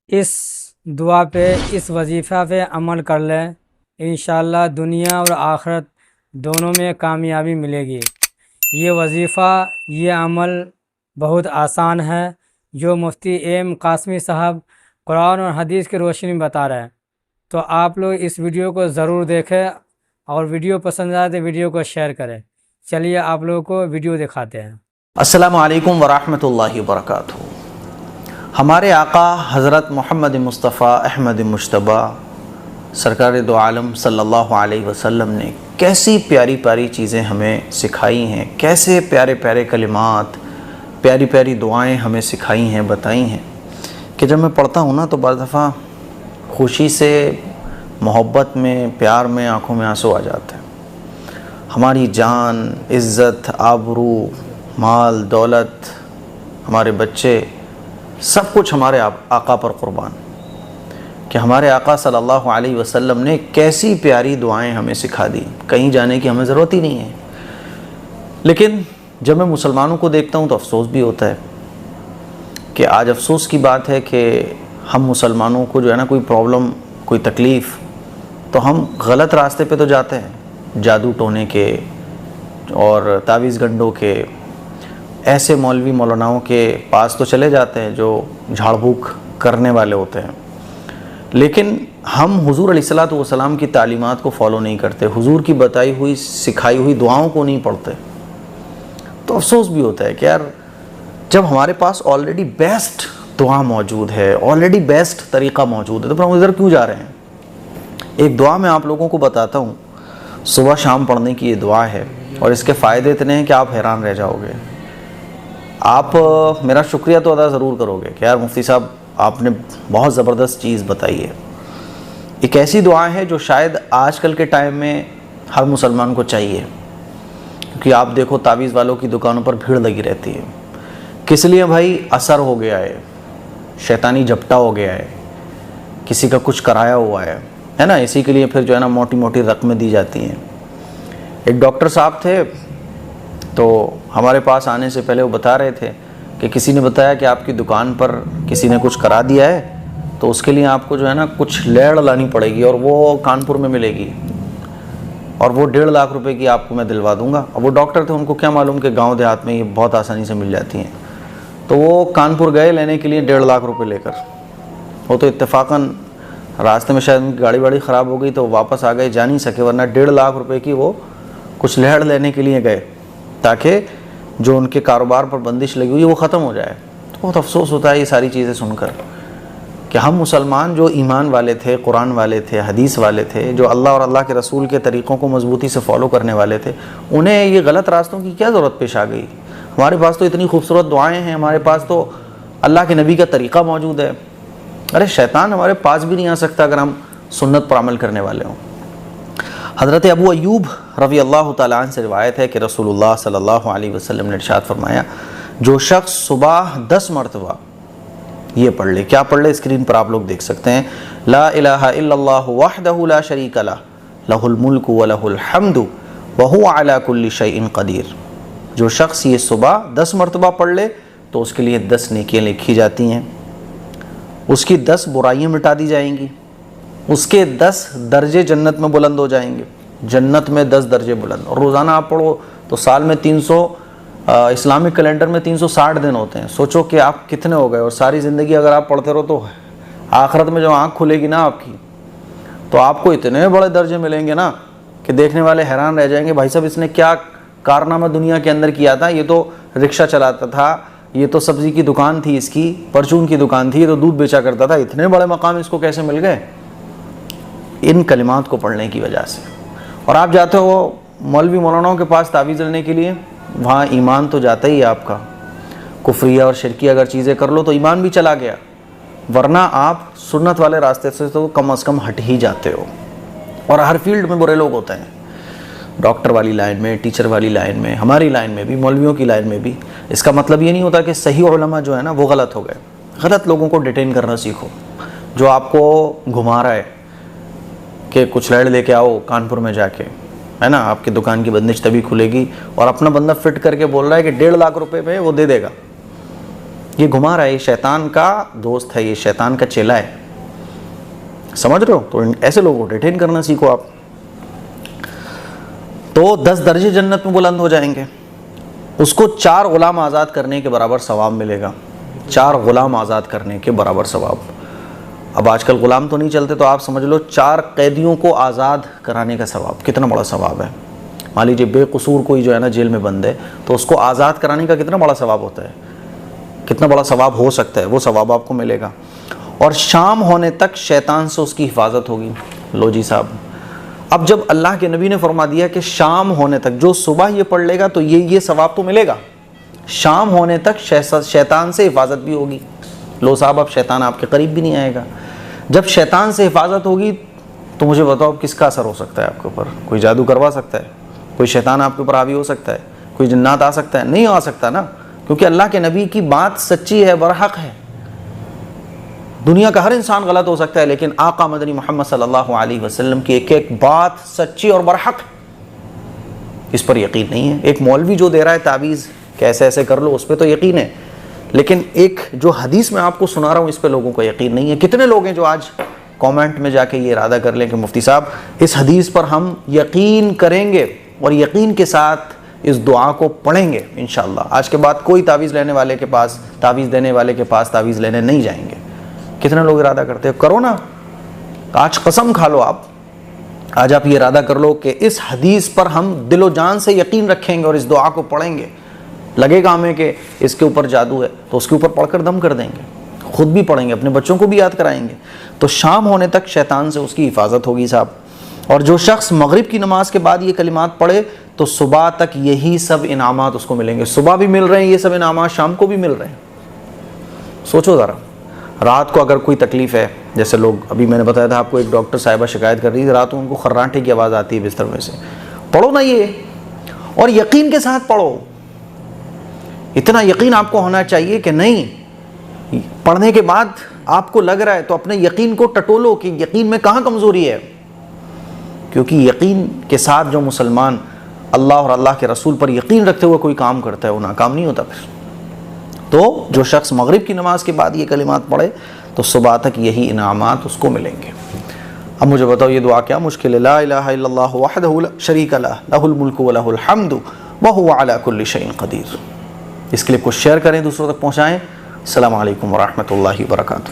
اس دعا پہ، اس وظیفہ پہ عمل کر لیں، انشاءاللہ دنیا اور آخرت دونوں میں کامیابی ملے گی۔ یہ وظیفہ، یہ عمل بہت آسان ہے، جو مفتی ایم قاسمی صاحب قرآن اور حدیث کی روشنی میں بتا رہے ہیں۔ تو آپ لوگ اس ویڈیو کو ضرور دیکھیں، اور ویڈیو پسند آئے تو ویڈیو کو شیئر کریں۔ چلیے آپ لوگوں کو ویڈیو دکھاتے ہیں۔ السلام علیکم ورحمۃ اللہ وبرکاتہ۔ ہمارے آقا حضرت محمد مصطفیٰ احمد مجتبیٰ سرکار دو عالم صلی اللہ علیہ وسلم نے کیسی پیاری پیاری چیزیں ہمیں سکھائی ہیں، کیسے پیارے پیارے کلمات، پیاری پیاری دعائیں ہمیں سکھائی ہیں، بتائی ہیں، کہ جب میں پڑھتا ہوں نا تو بعض دفعہ خوشی سے، محبت میں، پیار میں آنکھوں میں آنسو آ جاتے ہیں۔ ہماری جان، عزت، آبرو، مال، دولت، ہمارے بچے، سب کچھ ہمارے آقا پر قربان، کہ ہمارے آقا صلی اللہ علیہ وسلم نے کیسی پیاری دعائیں ہمیں سکھا دی، کہیں جانے کی ہمیں ضرورت ہی نہیں ہے۔ لیکن جب میں مسلمانوں کو دیکھتا ہوں تو افسوس بھی ہوتا ہے کہ آج افسوس کی بات ہے کہ ہم مسلمانوں کو جو ہے نا کوئی پرابلم، کوئی تکلیف، تو ہم غلط راستے پہ تو جاتے ہیں، جادو ٹونے کے اور تعویذ گنڈوں کے، ایسے مولوی مولاناؤں کے پاس تو چلے جاتے ہیں جو جھاڑ پھونک کرنے والے ہوتے ہیں، لیکن ہم حضور علیہ الصلوۃ والسلام کی تعلیمات کو فالو نہیں کرتے، حضور کی بتائی ہوئی سکھائی ہوئی دعاؤں کو نہیں پڑھتے۔ تو افسوس بھی ہوتا ہے کہ یار جب ہمارے پاس آلریڈی بیسٹ دعا موجود ہے، آلریڈی بیسٹ طریقہ موجود ہے، تو پھر ہم ادھر کیوں جا رہے ہیں؟ ایک دعا میں آپ لوگوں کو بتاتا ہوں، صبح شام پڑھنے کی یہ دعا ہے، اور اس کے فائدے اتنے ہیں کہ آپ حیران رہ جاؤ گے۔ آپ میرا شکریہ تو ادا ضرور کرو گے کہ یار مفتی صاحب آپ نے بہت زبردست چیز بتائی ہے۔ ایک ایسی دعا ہے جو شاید آج کل کے ٹائم میں ہر مسلمان کو چاہیے، کیونکہ آپ دیکھو تعویذ والوں کی دکانوں پر بھیڑ لگی رہتی ہے۔ کس لیے بھائی؟ اثر ہو گیا ہے، شیطانی جھپٹا ہو گیا ہے، کسی کا کچھ کرایا ہوا ہے نا، اسی کے لیے پھر جو ہے نا موٹی موٹی رقمیں دی جاتی ہیں۔ ایک ڈاکٹر صاحب تھے، تو ہمارے پاس آنے سے پہلے وہ بتا رہے تھے کہ کسی نے بتایا کہ آپ کی دکان پر کسی نے کچھ کرا دیا ہے، تو اس کے لیے آپ کو جو ہے نا کچھ لیڑ لانی پڑے گی، اور وہ کانپور میں ملے گی، اور وہ 1.5 لاکھ روپے کی آپ کو میں دلوا دوں گا۔ اب وہ ڈاکٹر تھے، ان کو کیا معلوم کہ گاؤں دیہات میں یہ بہت آسانی سے مل جاتی ہیں۔ تو وہ کانپور گئے لینے کے لیے 1.5 لاکھ روپے لے کر۔ وہ تو اتفاقاً راستے میں شاید ان کی گاڑی واڑی خراب ہو گئی تو واپس آ گئے، جا نہیں سکے، ورنہ 1.5 لاکھ روپے کی وہ کچھ لہڑ لینے کے لیے گئے تاکہ جو ان کے کاروبار پر بندش لگی ہوئی ہے وہ ختم ہو جائے۔ تو بہت افسوس ہوتا ہے یہ ساری چیزیں سن کر کہ ہم مسلمان جو ایمان والے تھے، قرآن والے تھے، حدیث والے تھے، جو اللہ اور اللہ کے رسول کے طریقوں کو مضبوطی سے فالو کرنے والے تھے، انہیں یہ غلط راستوں کی کیا ضرورت پیش آ گئی؟ ہمارے پاس تو اتنی خوبصورت دعائیں ہیں، ہمارے پاس تو اللہ کے نبی کا طریقہ موجود ہے۔ ارے شیطان ہمارے پاس بھی نہیں آ سکتا اگر ہم سنت پر عمل کرنے والے ہوں۔ حضرت ابو ایوب رضی اللہ تعالیٰ عنہ سے روایت ہے کہ رسول اللہ صلی اللہ علیہ وسلم نے ارشاد فرمایا، جو شخص صبح 10 مرتبہ یہ پڑھ لے، کیا پڑھ لے؟ اسکرین پر آپ لوگ دیکھ سکتے ہیں، لا الہ الا اللہ وحدہ لا شریک لہ، لہ الملک ولہ الحمد وہو علی کل شیء قدیر۔ جو شخص یہ صبح 10 مرتبہ پڑھ لے تو اس کے لیے 10 نیکیاں لکھی جاتی ہیں، اس کی 10 برائیاں مٹا دی جائیں گی، اس کے 10 درجے جنت میں بلند ہو جائیں گے، جنت میں 10 درجے بلند۔ اور روزانہ آپ پڑھو تو سال میں 300، اسلامک کیلنڈر میں 360 دن ہوتے ہیں، سوچو کہ آپ کتنے ہو گئے، اور ساری زندگی اگر آپ پڑھتے رہو تو آخرت میں جب آنکھ کھلے گی نا آپ کی تو آپ کو اتنے بڑے درجے ملیں گے نا کہ دیکھنے والے حیران رہ جائیں گے، بھائی صاحب اس نے کیا کارنامہ دنیا کے اندر کیا تھا، یہ تو رکشہ چلاتا تھا، یہ تو سبزی کی دکان تھی، اس کی پرچون کی دکان تھی، یہ تو دودھ بیچا کرتا تھا، اتنے بڑے مقام اس کو کیسے مل گئے؟ ان کلمات کو پڑھنے کی وجہ سے۔ اور آپ جاتے ہو مولوی مولاناؤں کے پاس تعویذ لینے کے لیے، وہاں ایمان تو جاتا ہی ہے آپ کا، کفریہ اور شرکیہ اگر چیزیں کر لو تو ایمان بھی چلا گیا، ورنہ آپ سنت والے راستے سے تو کم از کم ہٹ ہی جاتے ہو۔ اور ہر فیلڈ میں برے لوگ ہوتے ہیں، ڈاکٹر والی لائن میں، ٹیچر والی لائن میں، ہماری لائن میں بھی، مولویوں کی لائن میں بھی۔ اس کا مطلب یہ نہیں ہوتا کہ صحیح علماء جو ہے نا وہ غلط ہو گئے۔ غلط لوگوں کو ڈیٹین کرنا سیکھو، جو آپ کو گھما رہا ہے کہ کچھ لڑ لے کے آؤ کانپور میں جا کے، ہے نا، آپ کی دکان کی بندش تبھی کھلے گی، اور اپنا بندہ فٹ کر کے بول رہا ہے کہ 1.5 لاکھ روپے میں وہ دے دے گا، یہ گھما رہا ہے، یہ شیطان کا دوست ہے، یہ شیطان کا چیلا ہے، سمجھ رہے ہو؟ تو ایسے لوگوں کو ڈیٹین کرنا سیکھو آپ، تو 10 درجے جنت میں بلند ہو جائیں گے. اس کو 4 غلام آزاد کرنے کے برابر ثواب ملے گا، 4 غلام آزاد کرنے کے برابر ثواب. اب آج کل غلام تو نہیں چلتے، تو آپ سمجھ لو 4 قیدیوں کو آزاد کرانے کا ثواب کتنا بڑا ثواب ہے. مان لیجیے بے قصور کوئی جو ہے نا جیل میں بند ہے، تو اس کو آزاد کرانے کا کتنا بڑا ثواب ہوتا ہے، کتنا بڑا ثواب ہو سکتا ہے، وہ ثواب آپ کو ملے گا. اور شام ہونے تک شیطان سے اس کی حفاظت ہوگی. لو جی صاحب، اب جب اللہ کے نبی نے فرما دیا کہ شام ہونے تک، جو صبح یہ پڑھ لے گا تو یہ ثواب تو ملے گا، شام ہونے تک شیطان سے حفاظت بھی ہوگی. لو صاحب، اب شیطان آپ کے قریب بھی نہیں آئے گا. جب شیطان سے حفاظت ہوگی تو مجھے بتاؤ کس کا اثر ہو سکتا ہے آپ کے اوپر؟ کوئی جادو کروا سکتا ہے؟ کوئی شیطان آپ کے اوپر حاوی ہو سکتا ہے؟ کوئی جنات آ سکتا ہے؟ نہیں آ سکتا نا، کیونکہ اللہ کے نبی کی بات سچی ہے، برحق ہے. دنیا کا ہر انسان غلط ہو سکتا ہے، لیکن آقا مدنی محمد صلی اللہ علیہ وسلم کی ایک ایک بات سچی اور برحق، اس پر یقین نہیں ہے. ایک مولوی جو دے رہا ہے تعویذ کہ ایسے ایسے کر لو، اس پہ تو یقین ہے، لیکن ایک جو حدیث میں آپ کو سنا رہا ہوں اس پہ لوگوں کو یقین نہیں ہے. کتنے لوگ ہیں جو آج کامنٹ میں جا کے یہ ارادہ کر لیں کہ مفتی صاحب اس حدیث پر ہم یقین کریں گے اور یقین کے ساتھ اس دعا کو پڑھیں گے انشاءاللہ، آج کے بعد کوئی تعویذ لینے والے کے پاس، تعویذ دینے والے کے پاس تعویذ لینے نہیں جائیں گے. کتنے لوگ ارادہ کرتے ہیں؟ کرو نا، آج قسم کھا لو، آج آپ یہ ارادہ کر لو کہ اس حدیث پر ہم دل و جان سے یقین رکھیں گے اور اس دعا کو پڑھیں گے. لگے گا ہمیں کہ اس کے اوپر جادو ہے تو اس کے اوپر پڑھ کر دم کر دیں گے، خود بھی پڑھیں گے، اپنے بچوں کو بھی یاد کرائیں گے. تو شام ہونے تک شیطان سے اس کی حفاظت ہوگی صاحب. اور جو شخص مغرب کی نماز کے بعد یہ کلمات پڑھے تو صبح تک یہی سب انعامات اس کو ملیں گے. صبح بھی مل رہے ہیں یہ سب انعامات، شام کو بھی مل رہے ہیں. سوچو ذرا، رات کو اگر کوئی تکلیف ہے، جیسے لوگ ابھی میں نے بتایا تھا آپ کو، ایک ڈاکٹر صاحبہ شکایت کر رہی تھی رات کو ان کو خراٹے کی آواز آتی ہے بستر میں سے، پڑھو نا یہ، اور یقین کے ساتھ پڑھو. اتنا یقین آپ کو ہونا چاہیے کہ نہیں، پڑھنے کے بعد آپ کو لگ رہا ہے تو اپنے یقین کو ٹٹولو کہ یقین میں کہاں کمزوری ہے. کیونکہ یقین کے ساتھ جو مسلمان اللہ اور اللہ کے رسول پر یقین رکھتے ہوئے کوئی کام کرتا ہے وہ ناکام نہیں ہوتا. پھر تو جو شخص مغرب کی نماز کے بعد یہ کلمات پڑھے تو صبح تک یہی انعامات اس کو ملیں گے. اب مجھے بتاؤ یہ دعا کیا مشکل ہے؟ لا الہ الا اللہ وحدہ لا شریک لہ لہ الملک و لہ الحمد وہو علی کل شیء قدیر. اس کلپ کو شیئر کریں، دوسروں تک پہنچائیں. السلام علیکم ورحمۃ اللہ وبرکاتہ.